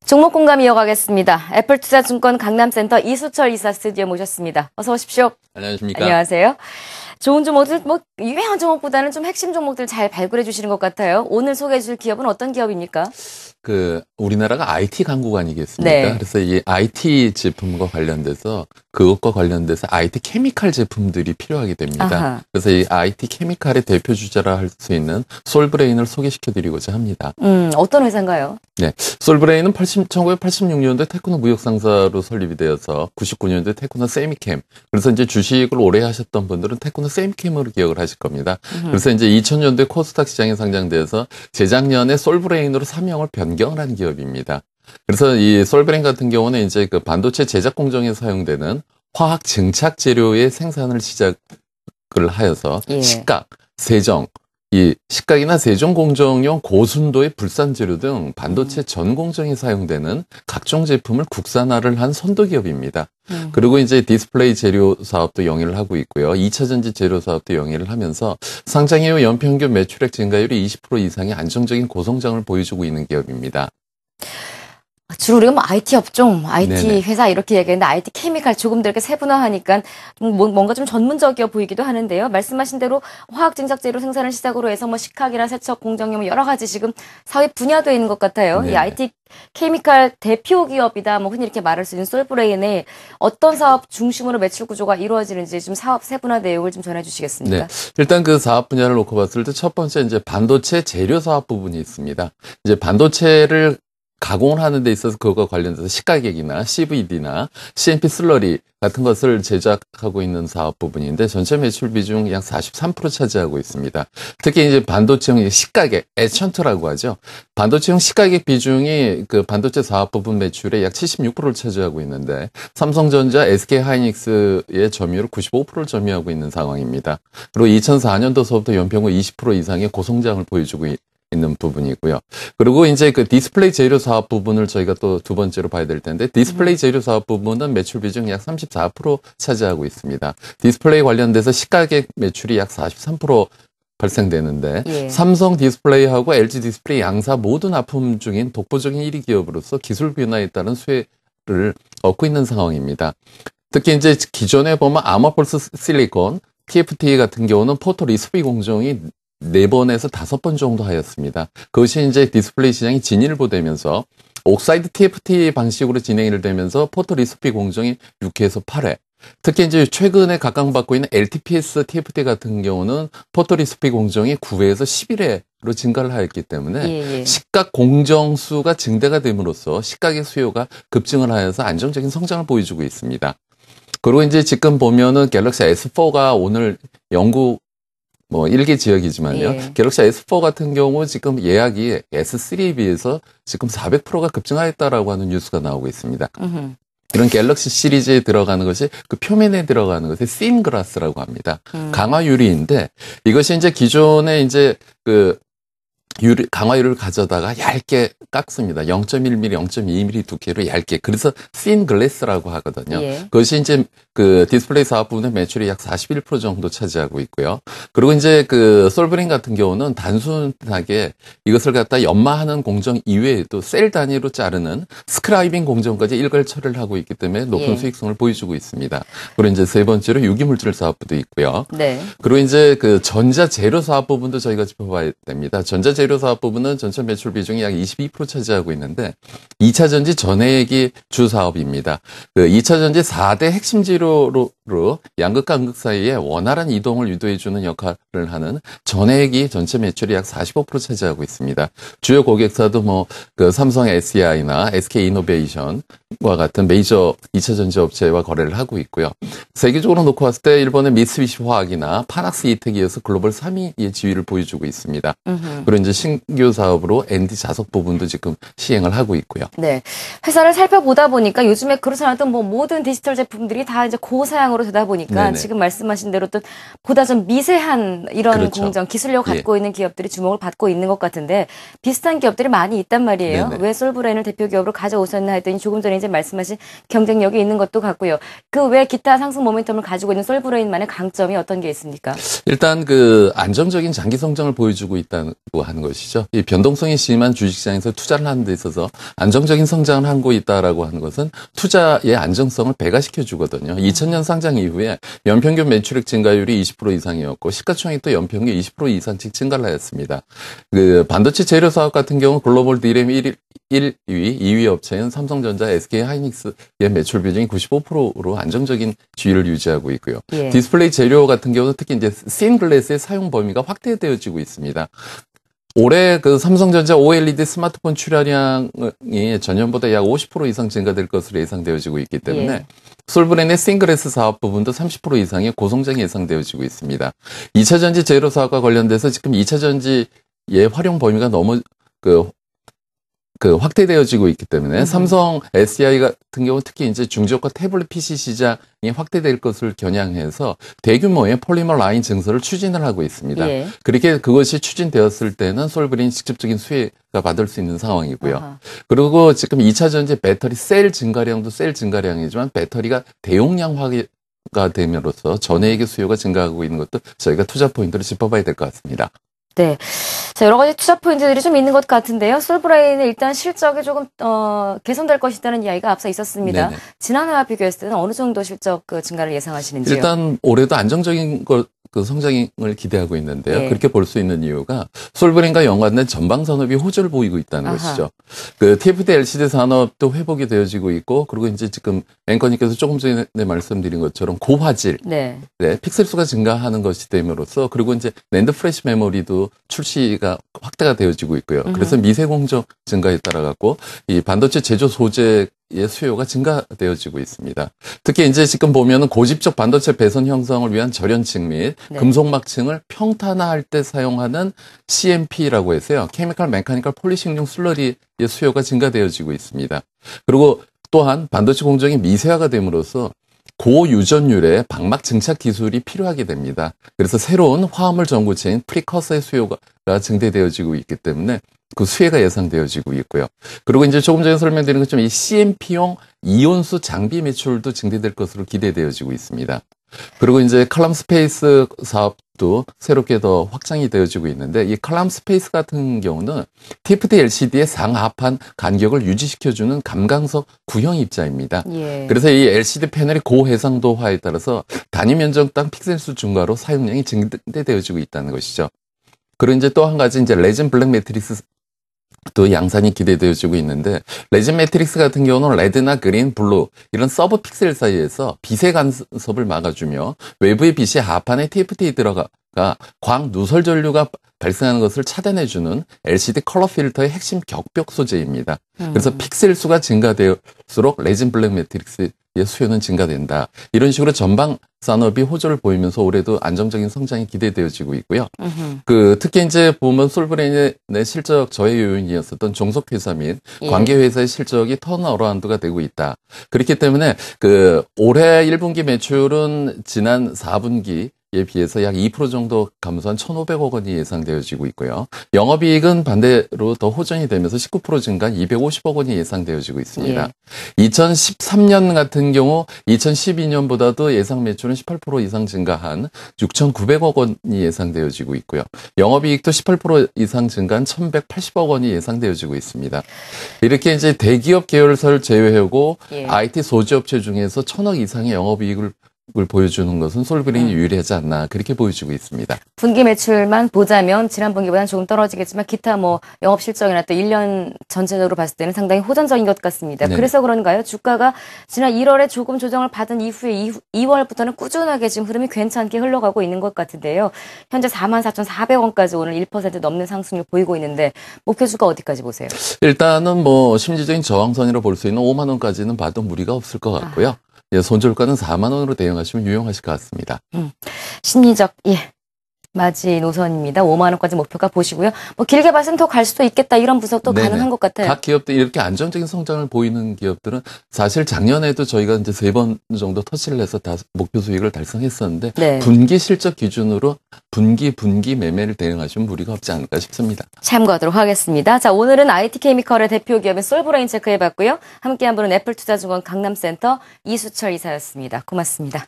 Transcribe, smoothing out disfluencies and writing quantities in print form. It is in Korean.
종목 공감 이어가겠습니다. 애플투자증권 강남센터 이수철 이사 스튜디오 모셨습니다. 어서 오십시오. 안녕하십니까. 안녕하세요. 좋은 종목들, 유명한 종목보다는 좀 핵심 종목들 잘 발굴해 주시는 것 같아요. 오늘 소개해 주실 기업은 어떤 기업입니까? 우리나라가 IT 강국 아니겠습니까? 네. 그래서 이 IT 제품과 관련돼서 그것과 관련돼서 IT 케미칼 제품들이 필요하게 됩니다. 아하. 그래서 이 IT 케미칼의 대표 주자라 할 수 있는 솔브레인을 소개시켜 드리고자 합니다. 어떤 회사인가요? 네. 솔브레인은 1986년도에 테크노 무역상사로 설립이 되어서 99년도에 테크노 세미캠. 그래서 이제 주식을 오래 하셨던 분들은 테크노 세미캠으로 기억을 하실 겁니다. 그래서 이제 2000년도에 코스닥 시장에 상장돼서 재작년에 솔브레인으로 사명을 변경을 한 기업입니다. 그래서 이 솔브레인 같은 경우는 이제 그 반도체 제작 공정에 사용되는 화학 증착 재료의 생산을 시작을 하여서 식각, 세정, 이 식각이나 세정 공정용 고순도의 불산 재료 등 반도체 전 공정에 사용되는 각종 제품을 국산화를 한 선도 기업입니다. 그리고 이제 디스플레이 재료 사업도 영위를 하고 있고요. 2차 전지 재료 사업도 영위를 하면서 상장 이후 연평균 매출액 증가율이 20% 이상의 안정적인 고성장을 보여주고 있는 기업입니다. 주로 우리가 IT 업종, IT 네네. 회사 이렇게 얘기했는데 IT 케미칼 조금 더 이렇게 세분화하니까 뭔가 좀 전문적이어 보이기도 하는데요. 말씀하신 대로 화학 증착 재료 생산을 시작으로 해서 식학이나 세척 공정용 여러 가지 지금 사회 분야도 있는 것 같아요. 네네. 이 IT 케미칼 대표 기업이다. 흔히 이렇게 말할 수 있는 솔브레인의 어떤 사업 중심으로 매출 구조가 이루어지는지 좀 사업 세분화 내용을 좀 전해 주시겠습니까? 네. 일단 그 사업 분야를 놓고 봤을 때 첫 번째 이제 반도체 재료 사업 부분이 있습니다. 이제 반도체를 가공을 하는 데 있어서 그것과 관련돼서 식가격이나 CVD나 CMP 슬러리 같은 것을 제작하고 있는 사업 부분인데 전체 매출 비중 약 43% 차지하고 있습니다. 특히 이제 반도체용 식가격, 에천트라고 하죠. 반도체용 식가격 비중이 그 반도체 사업 부분 매출의 약 76%를 차지하고 있는데 삼성전자, SK하이닉스의 점유율 95%를 점유하고 있는 상황입니다. 그리고 2004년도서부터 연평균 20% 이상의 고성장을 보여주고 있는 부분이고요. 그리고 이제 그 디스플레이 재료 사업 부분을 저희가 또 두 번째로 봐야 될 텐데 디스플레이 재료 사업 부분은 매출 비중 약 34% 차지하고 있습니다. 디스플레이 관련돼서 시가격 매출이 약 43% 발생되는데 예. 삼성 디스플레이하고 LG 디스플레이 양사 모두 납품 중인 독보적인 1위 기업으로서 기술 변화에 따른 수혜를 얻고 있는 상황입니다. 특히 이제 기존에 보면 아모포스 실리콘, TFT 같은 경우는 포토 리스피 공정이 4번에서 5번 정도 하였습니다. 그것이 이제 디스플레이 시장이 진일보되면서 옥사이드 TFT 방식으로 진행이 되면서 포토 리스피 공정이 6회에서 8회. 특히 이제 최근에 각광받고 있는 LTPS TFT 같은 경우는 포토 리스피 공정이 9회에서 11회로 증가를 하였기 때문에 식각 공정 수가 증대가 됨으로써 식각의 수요가 급증을 하여서 안정적인 성장을 보여주고 있습니다. 그리고 이제 지금 보면은 갤럭시 S4가 오늘 영국 일개 지역이지만요. 갤럭시 S4 같은 경우 지금 예약이 S3에 비해서 지금 400%가 급증하였다라고 하는 뉴스가 나오고 있습니다. 이런 갤럭시 시리즈에 들어가는 것이 그 표면에 들어가는 것이 씬 글라스라고 합니다. 강화 유리인데 이것이 이제 기존에 이제 강화유리를 가져다가 얇게 깎습니다. 0.1mm, 0.2mm 두께로 얇게. 그래서 씬 글래스라고 하거든요. 그것이 이제 그 디스플레이 사업 부분의 매출이 약 41% 정도 차지하고 있고요. 그리고 이제 그 솔브레인 같은 경우는 단순하게 이것을 갖다 연마하는 공정 이외에도 셀 단위로 자르는 스크라이빙 공정까지 일괄 처리를 하고 있기 때문에 높은 수익성을 보여주고 있습니다. 그리고 이제 세 번째로 유기물질 사업부도 있고요. 그리고 이제 그 전자 재료 사업 부분도 저희가 짚어봐야 됩니다. 전자 재료 사업 부분은 전체 매출 비중이 약 22% 차지하고 있는데 2차 전지 전해액이 주 사업입니다. 그 2차 전지 4대 핵심 재료로 양극과 음극 사이에 원활한 이동을 유도해주는 역할을 하는 전해액이 전체 매출이 약 45% 차지하고 있습니다. 주요 고객사도 그 삼성 SEI나 SK 이노베이션과 같은 메이저 2차 전지 업체와 거래를 하고 있고요. 세계적으로 놓고 봤을 때 일본의 미쓰비시 화학이나 파낙스 이텍에 이어서 글로벌 3위의 지위를 보여주고 있습니다. 그리고 이제 신규 사업으로 ND 자석 부분도 지금 시행을 하고 있고요. 네. 회사를 살펴보다 보니까 요즘에 그렇지 않아도 모든 디지털 제품들이 다 이제 고사양으로 공정으로 되다 보니까 네네. 지금 말씀하신 대로 또 보다 좀 미세한 이런 그렇죠. 공정, 기술력 갖고 있는 기업들이 주목을 받고 있는 것 같은데 비슷한 기업들이 많이 있단 말이에요. 네네. 왜 솔브레인을 대표 기업으로 가져오셨나 했더니 조금 전에 이제 말씀하신 경쟁력이 있는 것도 같고요. 그 외 기타 상승 모멘텀을 가지고 있는 솔브레인만의 강점이 어떤 게 있습니까? 일단 그 안정적인 장기 성장을 보여주고 있다고 하는 것이죠. 이 변동성이 심한 주식시장에서 투자를 하는 데 있어서 안정적인 성장을 하고 있다라고 하는 것은 투자의 안정성을 배가시켜 주거든요. 2000년 상장 이후에 연평균 매출액 증가율이 20% 이상이었고 시가총액도 연평균 20% 이상씩 증가를 하였습니다. 그 반도체 재료 사업 같은 경우 글로벌 디램 1위, 2위 업체인 삼성전자, SK 하이닉스의 매출 비중이 95%로 안정적인 지위를 유지하고 있고요. 예. 디스플레이 재료 같은 경우는 특히 이제 씬 글래스의 사용 범위가 확대되어지고 있습니다. 올해 그 삼성전자 OLED 스마트폰 출하량이 전년보다 약 50% 이상 증가될 것으로 예상되어지고 있기 때문에 예. 솔브렌의 싱글래스 사업 부분도 30% 이상의 고성장이 예상되어지고 있습니다. 2차 전지 재료 사업과 관련돼서 지금 2차 전지의 활용 범위가 너무 확대되어지고 있기 때문에 삼성 SDI 같은 경우 특히 이제 중저가 태블릿 PC 시장이 확대될 것을 겨냥해서 대규모의 폴리머 라인 증설을 추진을 하고 있습니다. 예. 그렇게 그것이 추진되었을 때는 솔브린이 직접적인 수혜가 받을 수 있는 상황이고요. 아하. 그리고 지금 2차 전지 배터리 셀 증가량도 셀 증가량이지만 배터리가 대용량화가 됨으로써 전해액의 수요가 증가하고 있는 것도 저희가 투자 포인트로 짚어봐야 될 것 같습니다. 네. 자, 여러 가지 투자 포인트들이 좀 있는 것 같은데요. 솔브레인은 일단 실적이 조금, 개선될 것이라는 이야기가 앞서 있었습니다. 네네. 지난해와 비교했을 때는 어느 정도 실적 증가를 예상하시는지요? 일단 올해도 안정적인 그 성장을 기대하고 있는데요. 예. 그렇게 볼 수 있는 이유가 솔브렌과 연관된 전방 산업이 호조를 보이고 있다는 아하. 것이죠. 그 TFT LCD 산업도 회복이 되어지고 있고, 그리고 이제 지금 앵커님께서 조금 전에 말씀드린 것처럼 고화질, 네. 네, 픽셀 수가 증가하는 것이 됨으로써, 그리고 이제 낸드 프레시 메모리도 출시가 확대가 되어지고 있고요. 그래서 미세 공정 증가에 따라 갖고 이 반도체 제조 소재 의 수요가 증가되어지고 있습니다. 특히 이제 지금 보면은 고집적 반도체 배선 형성을 위한 절연층 및 네. 금속막층을 평탄화할 때 사용하는 CMP라고 해서요. 케미컬 메카니컬 폴리싱용 슬러리의 수요가 증가되어지고 있습니다. 그리고 또한 반도체 공정이 미세화가 됨으로써 고유전율의 방막 증착 기술이 필요하게 됩니다. 그래서 새로운 화합물 전구체인 프리커서의 수요가 증대되어지고 있기 때문에 그 수혜가 예상되어지고 있고요. 그리고 이제 조금 전에 설명드린 것처럼 이 CMP용 이온수 장비 매출도 증대될 것으로 기대되어지고 있습니다. 그리고 이제 칼럼 스페이스 사업도 새롭게 더 확장이 되어지고 있는데 이 칼럼 스페이스 같은 경우는 TFT LCD의 상하판 간격을 유지시켜주는 감광석 구형 입자입니다. 예. 그래서 이 LCD 패널의 고해상도화에 따라서 단위 면적당 픽셀 수 증가로 사용량이 증대되어지고 있다는 것이죠. 그리고 이제 또 한 가지 이제 레진 블랙 매트릭스 또 양산이 기대되어지고 있는데 레진 매트릭스 같은 경우는 레드나 그린, 블루 이런 서브 픽셀 사이에서 빛의 간섭을 막아주며 외부의 빛이 하판에 TFT에 들어가 광 누설 전류가 발생하는 것을 차단해주는 LCD 컬러 필터의 핵심 격벽 소재입니다. 그래서 픽셀 수가 증가될수록 레진 블랙 매트릭스의 수요는 증가된다. 이런 식으로 전방 산업이 호조를 보이면서 올해도 안정적인 성장이 기대되어지고 있고요. 그 특히 이제 보면 솔브레인의 실적 저해 요인이었었던 종속회사 및 예. 관계회사의 실적이 턴어라운드가 되고 있다. 그렇기 때문에 그 올해 1분기 매출은 지난 4분기 에 비해서 약 2% 정도 감소한 1,500억 원이 예상되어지고 있고요. 영업이익은 반대로 더 호전이 되면서 19% 증가한 250억 원이 예상되어지고 있습니다. 예. 2013년 같은 경우 2012년보다도 예상 매출은 18% 이상 증가한 6,900억 원이 예상되어지고 있고요. 영업이익도 18% 이상 증가한 1,180억 원이 예상되어지고 있습니다. 이렇게 이제 대기업 계열사를 제외하고 예. IT 소지업체 중에서 1,000억 이상의 영업이익을 보여주는 것은 솔브린이 유리하지 않나 그렇게 보여주고 있습니다. 분기 매출만 보자면 지난 분기보다는 조금 떨어지겠지만 기타 뭐 영업 실적이나 또 1년 전체적으로 봤을 때는 상당히 호전적인 것 같습니다. 네. 그래서 그런가요? 주가가 지난 1월에 조금 조정을 받은 이후에 2월부터는 꾸준하게 지금 흐름이 괜찮게 흘러가고 있는 것 같은데요. 현재 44,400원까지 오늘 1% 넘는 상승률 보이고 있는데 목표 주가 어디까지 보세요? 일단은 뭐 심리적인 저항선이라고 볼 수 있는 5만 원까지는 봐도 무리가 없을 것 같고요. 예, 손절가는 4만 원으로 대응하시면 유용하실 것 같습니다. 심리적, 예. 마지노선입니다. 5만 원까지 목표가 보시고요. 뭐 길게 봐서는 더 갈 수도 있겠다 이런 분석도 네네. 가능한 것 같아요. 각 기업들 이렇게 안정적인 성장을 보이는 기업들은 사실 작년에도 저희가 이제 3번 정도 터치를 해서 다 목표 수익을 달성했었는데 네. 분기 실적 기준으로 분기 매매를 대응하시면 무리가 없지 않을까 싶습니다. 참고하도록 하겠습니다. 자, 오늘은 IT 케미컬의 대표 기업인 솔브레인 체크해봤고요. 함께한 분은 애플투자증권 강남센터 이수철 이사였습니다. 고맙습니다.